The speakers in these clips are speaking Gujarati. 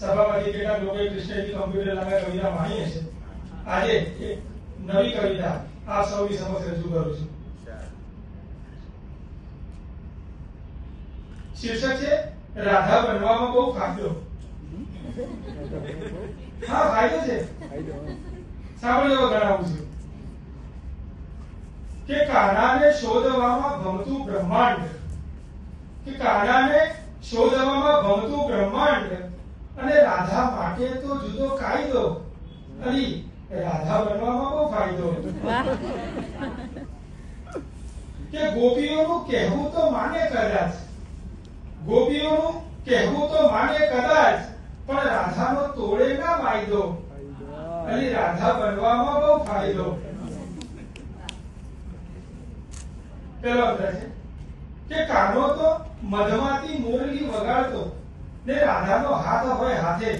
સભામાંથી કેટલાક લોકોએ કૃષ્ણજી કમ્પ્યુટર લગાવી કવિતા વાણી છે. આજે એક નવી કવિતા આપ સૌની સમક્ષ રજૂ કરું છું. શીર્ષક છે રાધા બનવામાં બહુ ફાયદો. હા, ફાયદો છે. સાંભળો, ગણાવું છું કે કાનાને શોધવામાં ભમતું બ્રહ્માંડ, કે કાનાને શોધવામાં ભમતું બ્રહ્માંડ, અને રાધા માટે તો જુદો કાયદો. અલી રાધા બનવામાં બહુ ફાયદો. કે ગોપીઓનું કહેવું તો માને કદાચ, ગોપીઓનું કહેવું તો માને કદાચ, પણ રાધાનો તોડે ના વાયદો. અલી રાધા બનવામાં બહુ ફાયદો. પેલો અંતર છે કે કાનો તો મધમાતી મોરલી વગાડતો ને રાધાનો હાથ હોય હાથે.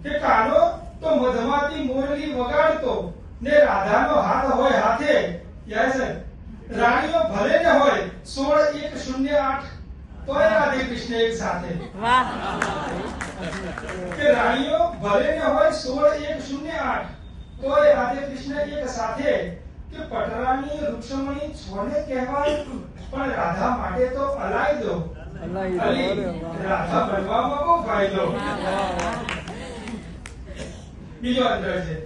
કે કાનો તો મધમાતી મોરલી વગાડતો ને રાધાનો હાથ હોય હાથે. યસ, રાણીઓ ભલે ને હોય 16,108 તોય રાધે કૃષ્ણ એક સાથે. વાહ. કે રાણીઓ ભલે ને હોય 16,108 તોય રાધે કૃષ્ણ એક સાથે. કે પટરાની રૂક્ષમણી છોને કહેવાય, પણ રાધા માટે તો અલાયદો. અલી રાધા બનવામાં બહુ ફાયદો. બીજો અંતર છે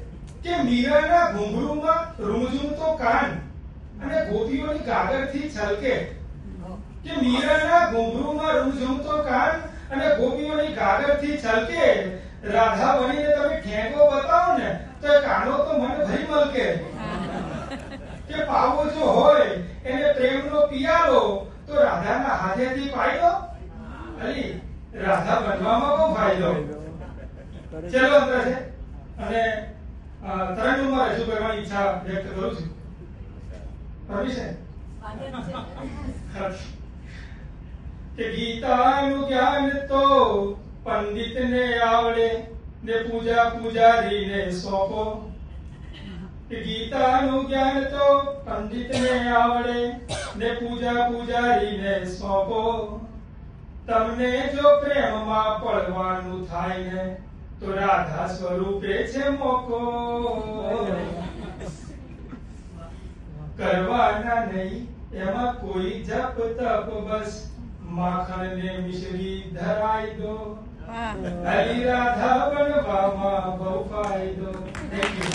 કે મીરાના ઘૂંઘરૂમાં રૂમઝૂમતો કાન અને ગોપીઓની ગાગરથી છલકે. કે મીરાના ઘૂંઘરૂમાં રૂમઝૂમતો કાન અને ગોપીઓની ગાગરથી છલકે. રાધા બનીને તમે ઠેકો બતાવો ને તો એ કાનો તો મને ભરી મલકે. કે પાવો જો હોય એને પ્રેમનો પિયાલો, તો રાધાના હાથેથી પાયલો. અલી રાધા બનવામાં બહુ ફાયદો. ચલો અંતર છે અને તરંગમાં રજૂ કરવાની ઈચ્છા વ્યક્ત કરું છું. પરમિશન? કે ગીતાનું જ્ઞાન તો પંડિતને આવડે ને પૂજા પૂજારીને સોંપો. કે ગીતાનું જ્ઞાન તો પંડિતને આવડે ને પૂજા પૂજારીને સોંપો. તમને જો પ્રેમમાં પડવાનું થાય ને તો રાધા સ્વરૂપે છે મોકો. કરવાના નહીં એમાં કોઈ જપ તપ, બસ માખણ ને મિશ્રી ધરાઈ દો. અલી રાધા બનવામાં બહુ ફાયદો. Thank you.